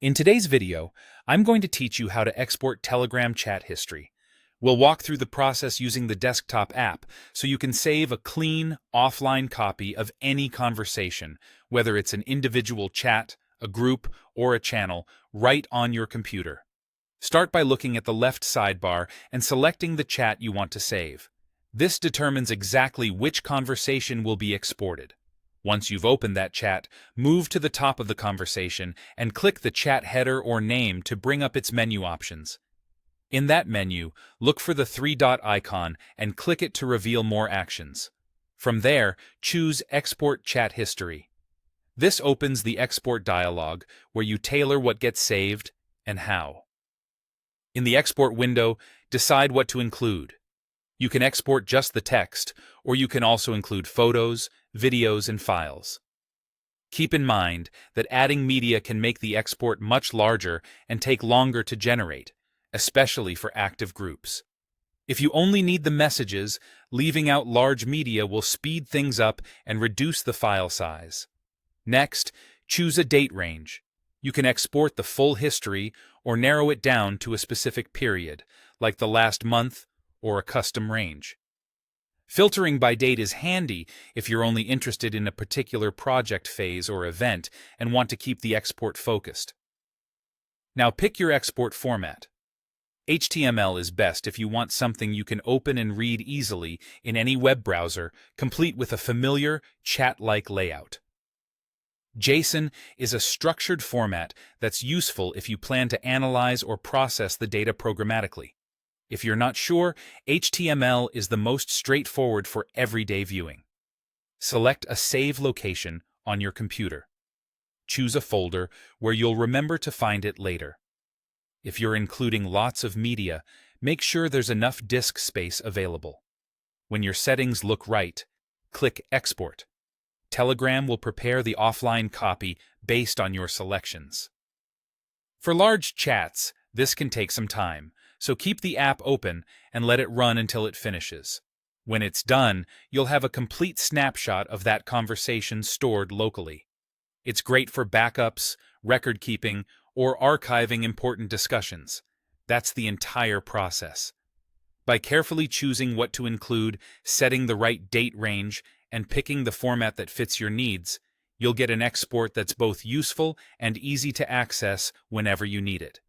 In today's video, I'm going to teach you how to export Telegram chat history. We'll walk through the process using the desktop app so you can save a clean, offline copy of any conversation, whether it's an individual chat, a group, or a channel, right on your computer. Start by looking at the left sidebar and selecting the chat you want to save. This determines exactly which conversation will be exported. Once you've opened that chat, move to the top of the conversation and click the chat header or name to bring up its menu options. In that menu, look for the three-dot icon and click it to reveal more actions. From there, choose Export Chat History. This opens the export dialog where you tailor what gets saved and how. In the export window, decide what to include. You can export just the text, or you can also include photos, videos, and files. Keep in mind that adding media can make the export much larger and take longer to generate, especially for active groups. If you only need the messages, leaving out large media will speed things up and reduce the file size. Next, choose a date range. You can export the full history or narrow it down to a specific period, like the last month or a custom range. Filtering by date is handy if you're only interested in a particular project phase or event and want to keep the export focused. Now pick your export format. HTML is best if you want something you can open and read easily in any web browser, complete with a familiar, chat-like layout. JSON is a structured format that's useful if you plan to analyze or process the data programmatically. If you're not sure, HTML is the most straightforward for everyday viewing. Select a save location on your computer. Choose a folder where you'll remember to find it later. If you're including lots of media, make sure there's enough disk space available. When your settings look right, click Export. Telegram will prepare the offline copy based on your selections. For large chats, this can take some time, so keep the app open and let it run until it finishes. When it's done, you'll have a complete snapshot of that conversation stored locally. It's great for backups, record keeping, or archiving important discussions. That's the entire process. By carefully choosing what to include, setting the right date range, and picking the format that fits your needs, you'll get an export that's both useful and easy to access whenever you need it.